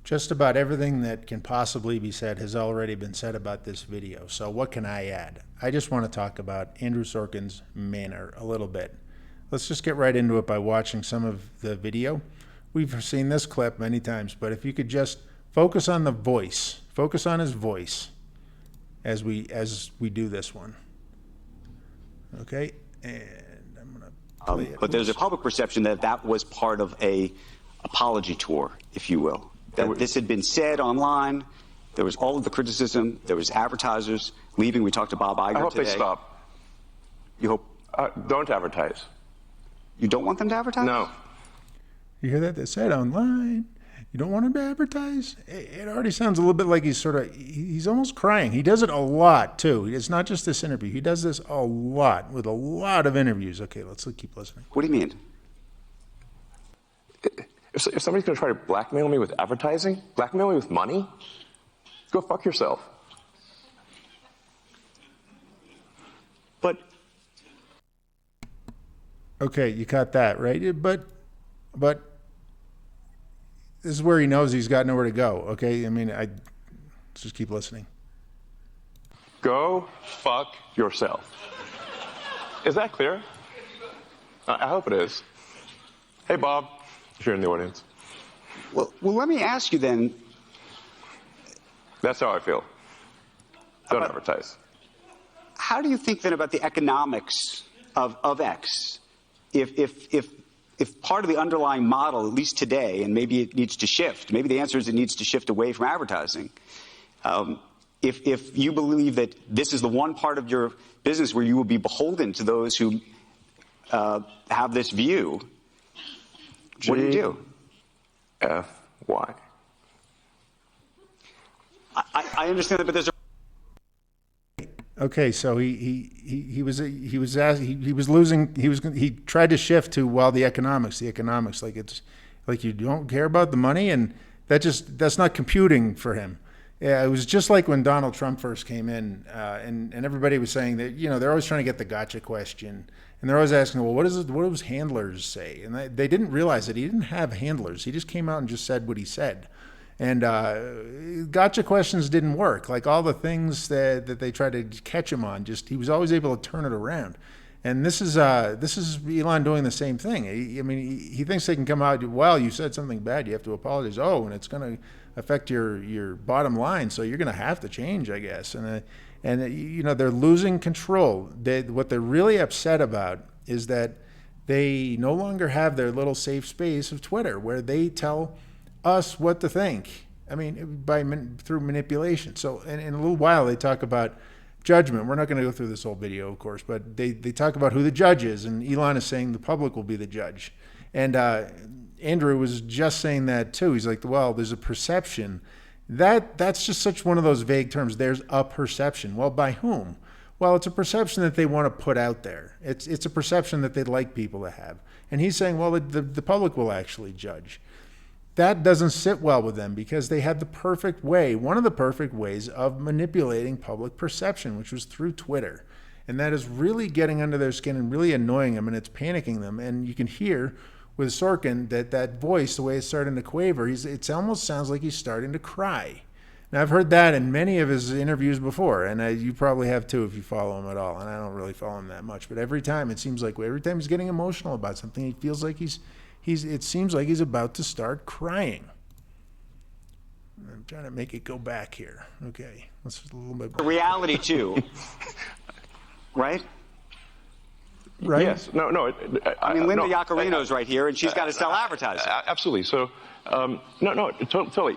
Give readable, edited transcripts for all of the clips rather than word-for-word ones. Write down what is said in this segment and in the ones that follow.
Just about everything that can possibly be said has already been said about this video. So what can I add? I just want to talk about Andrew Sorkin's manner a little bit. Let's just get right into it by watching some of the video. We've seen this clip many times, but if you could just focus on the voice, focus on his voice as we do this one. Okay, and I'm gonna play it. But there's a public perception that that was part of a apology tour, if you will. That this had been said online. There was all of the criticism. There was advertisers leaving. We talked to Bob Iger today. I hope they stop. You hope? Don't advertise. You don't want them to advertise? No. You hear that? They said online. You don't want him to advertise? It already sounds a little bit like he's almost crying. He does it a lot, too. It's not just this interview. He does this a lot with a lot of interviews. Okay, let's keep listening. What do you mean? If somebody's going to try to blackmail me with advertising, blackmail me with money, go fuck yourself. But okay, you caught that, right? But this is where he knows he's got nowhere to go. Okay, I mean, let's just keep listening. Go fuck yourself. Is that clear? I hope it is. Hey, Bob, if you're in the audience. well, let me ask you then. That's how I feel. Don't advertise. How do you think then about the economics of X? If part of the underlying model, at least today, and maybe it needs to shift, maybe the answer is it needs to shift away from advertising. If you believe that this is the one part of your business where you will be beholden to those who have this view, what do you do? F-Y. I understand that, but there's a Okay, so he tried to shift to the economics, like it's like you don't care about the money, and that's not computing for him. Yeah, it was just like when Donald Trump first came in, and everybody was saying that, they're always trying to get the gotcha question, and they're always asking, well, what does handlers say? And they didn't realize that he didn't have handlers. He just came out and just said what he said. And gotcha questions didn't work. Like all the things that they tried to catch him on, he was always able to turn it around. And this is Elon doing the same thing. He thinks they can come out, well, you said something bad, you have to apologize. Oh, and it's going to affect your bottom line, so you're going to have to change, I guess. And they're losing control. What they're really upset about is that they no longer have their little safe space of Twitter, where they tell us what to think. Through manipulation. So in a little while they talk about judgment. We're not going to go through this whole video, of course, but they talk about who the judge is, and Elon is saying the public will be the judge. And Andrew was just saying that too. He's like, well, there's a perception. That's just such one of those vague terms. There's a perception. Well, by whom? Well, it's a perception that they want to put out there. It's a perception that they'd like people to have. And he's saying, well, the public will actually judge. That doesn't sit well with them because they had one of the perfect ways of manipulating public perception, which was through Twitter. And that is really getting under their skin and really annoying them, and it's panicking them. And you can hear with Sorkin that voice, the way it's starting to quaver, it almost sounds like he's starting to cry. Now, I've heard that in many of his interviews before, and you probably have too if you follow him at all. And I don't really follow him that much. But every time he's getting emotional about something, he feels like it seems like he's about to start crying. I'm trying to make it go back here. Okay, let's just a little bit. reality too, right? Right? Yes. No. Linda Yaccarino's right here, and she's got to sell advertising. Absolutely. So, totally.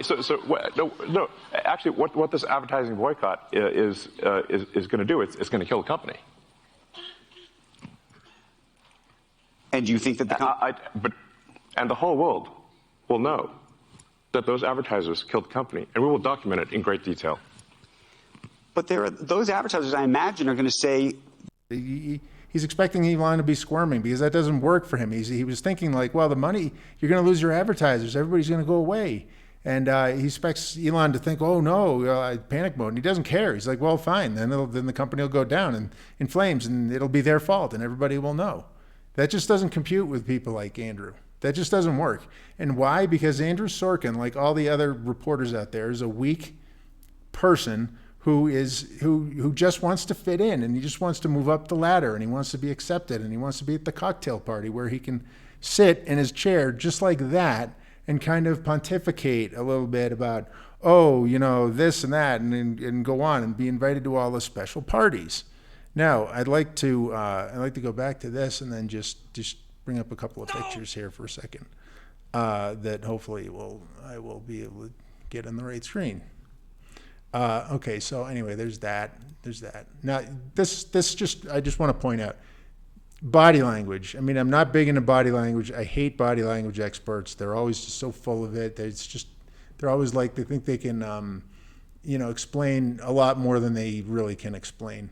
No. Actually, what this advertising boycott is going to do? It's going to kill the company. And do you think that and the whole world will know that those advertisers killed the company, and we will document it in great detail. But those advertisers, I imagine, are going to say he's expecting Elon to be squirming because that doesn't work for him. He was thinking like, well, the money, you're going to lose your advertisers. Everybody's going to go away. And he expects Elon to think, oh, no, panic mode. And he doesn't care. He's like, well, fine. Then the company will go down in flames, and it'll be their fault, and everybody will know. That just doesn't compute with people like Andrew. That just doesn't work. And why? Because Andrew Sorkin, like all the other reporters out there, is a weak person who just wants to fit in, and he just wants to move up the ladder, and he wants to be accepted, and he wants to be at the cocktail party where he can sit in his chair just like that and kind of pontificate a little bit about, oh, this and that, and go on and be invited to all the special parties. Now, I'd like to go back to this and then just bring up a couple of pictures here for a second that hopefully I will be able to get on the right screen. Okay, so anyway, there's that. Now, I just want to point out body language. I mean, I'm not big into body language. I hate body language experts. They're always just so full of it. They're always like, they think they can, explain a lot more than they really can explain.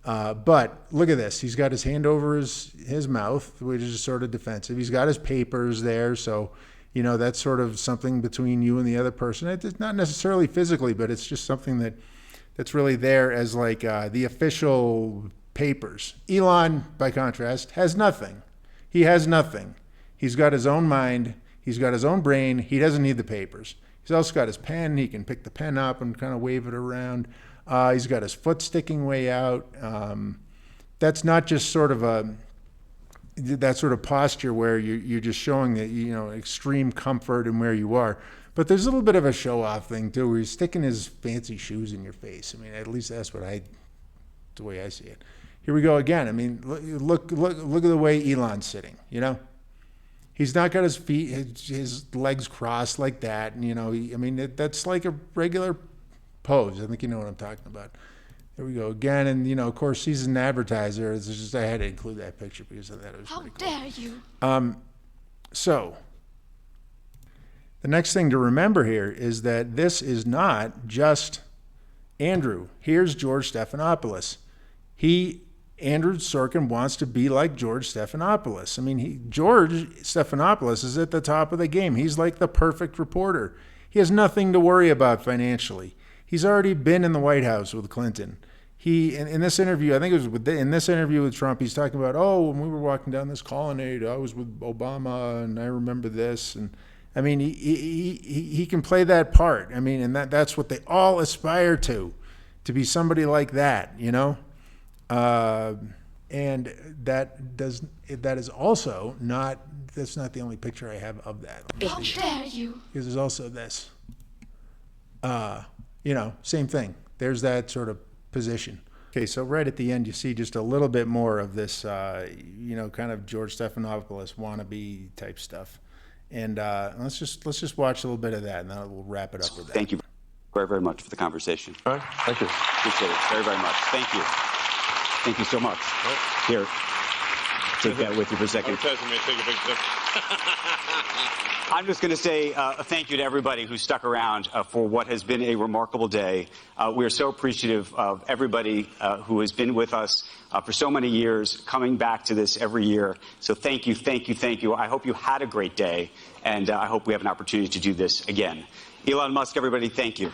But look at this. He's got his hand over his mouth, which is sort of defensive. He's got his papers there, so that's sort of something between you and the other person. It's not necessarily physically, but it's just something that's really there as like the official papers. Elon, by contrast, has nothing. He has nothing. He's got his own mind. He's got his own brain. He doesn't need the papers. He's also got his pen. He can pick the pen up and kind of wave it around. He's got his foot sticking way out. That's not just sort of that sort of posture where you're just showing that, extreme comfort in where you are. But there's a little bit of a show-off thing, too, where he's sticking his fancy shoes in your face. I mean, at least that's the way I see it. Here we go again. I mean, look at the way Elon's sitting, He's not got his feet, his legs crossed like that. And, that's like a regular pose. I think you know what I'm talking about. There we go again. And, of course, he's an advertiser. It's just I had to include that picture because I thought it was pretty cool. How dare you? So the next thing to remember here is that this is not just Andrew. Here's George Stephanopoulos. Andrew Sorkin wants to be like George Stephanopoulos. I mean, George Stephanopoulos is at the top of the game. He's like the perfect reporter. He has nothing to worry about financially. He's already been in the White House with Clinton. In this interview, I think it was in this interview with Trump, he's talking about, when we were walking down this colonnade, I was with Obama, and I remember this. And I mean, he can play that part. I mean, and that's what they all aspire to be somebody like that, And that's not the only picture I have of that. How dare you? Because there's also this. Same thing. There's that sort of position. Okay, so right at the end, you see just a little bit more of this, kind of George Stephanopoulos wannabe type stuff. And let's just watch a little bit of that, and then we'll wrap it up with that. Thank you very, very much for the conversation. All right. Thank you. Appreciate it very, very much. Thank you. Thank you so much. Here, take that with you for a second. I'm just going to say a thank you to everybody who stuck around for what has been a remarkable day. We are so appreciative of everybody who has been with us for so many years, coming back to this every year. So thank you, thank you, thank you. I hope you had a great day, and I hope we have an opportunity to do this again. Elon Musk, everybody, thank you.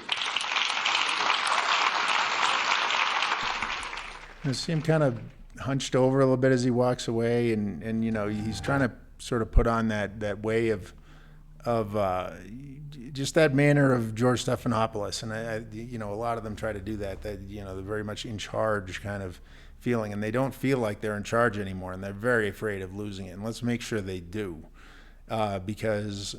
I see him kind of hunched over a little bit as he walks away, and he's trying to sort of put on that way of just that manner of George Stephanopoulos, and I a lot of them try to do that. They're very much in charge kind of feeling, and they don't feel like they're in charge anymore, and they're very afraid of losing it. And let's make sure they do, because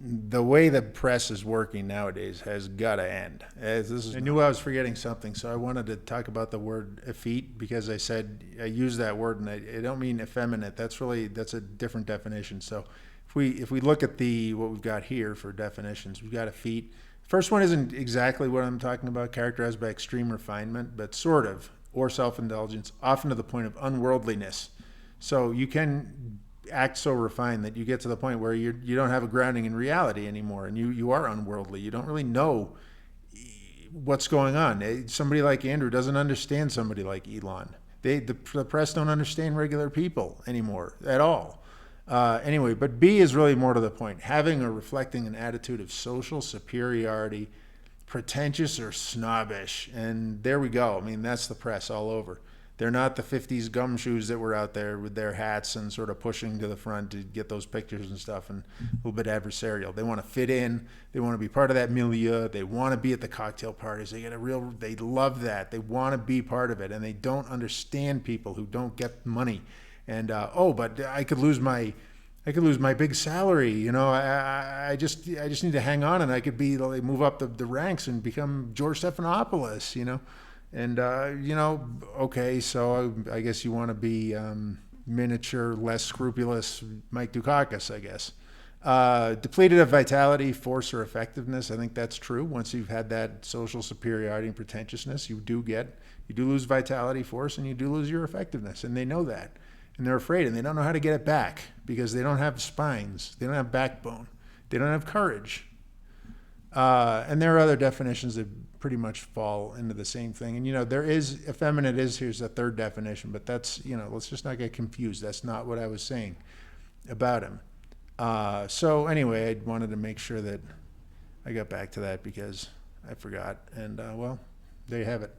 the way the press is working nowadays has got to end. I knew I was forgetting something, so I wanted to talk about the word effete, because I used that word, and I don't mean effeminate. That's a different definition. So if we look at what we've got here for definitions, we've got effete. First one isn't exactly what I'm talking about, characterized by extreme refinement, but sort of, or self-indulgence, often to the point of unworldliness. So you can act so refined that you get to the point where you don't have a grounding in reality anymore, and you are unworldly. You don't really know what's going on. Somebody like Andrew doesn't understand somebody like Elon. The press don't understand regular people anymore at all. Anyway, but B is really more to the point. Having or reflecting an attitude of social superiority, pretentious or snobbish. And there we go. I mean, that's the press all over. They're not the 50s gumshoes that were out there with their hats and sort of pushing to the front to get those pictures and stuff, and a little bit adversarial. They want to fit in. They want to be part of that milieu. They want to be at the cocktail parties. They love that. They want to be part of it, and they don't understand people who don't get money. And but I could lose my big salary. You know, I just need to hang on, and I could move up the ranks and become George Stephanopoulos. You know. And, okay, so I guess you want to be miniature, less scrupulous Mike Dukakis, I guess. Depleted of vitality, force, or effectiveness, I think that's true. Once you've had that social superiority and pretentiousness, you do lose vitality, force, and you do lose your effectiveness. And they know that. And they're afraid, and they don't know how to get it back because they don't have spines. They don't have backbone. They don't have courage. And there are other definitions that pretty much fall into the same thing. And, there is effeminate here's a third definition, but that's, let's just not get confused. That's not what I was saying about him. So anyway, I wanted to make sure that I got back to that because I forgot. And, there you have it.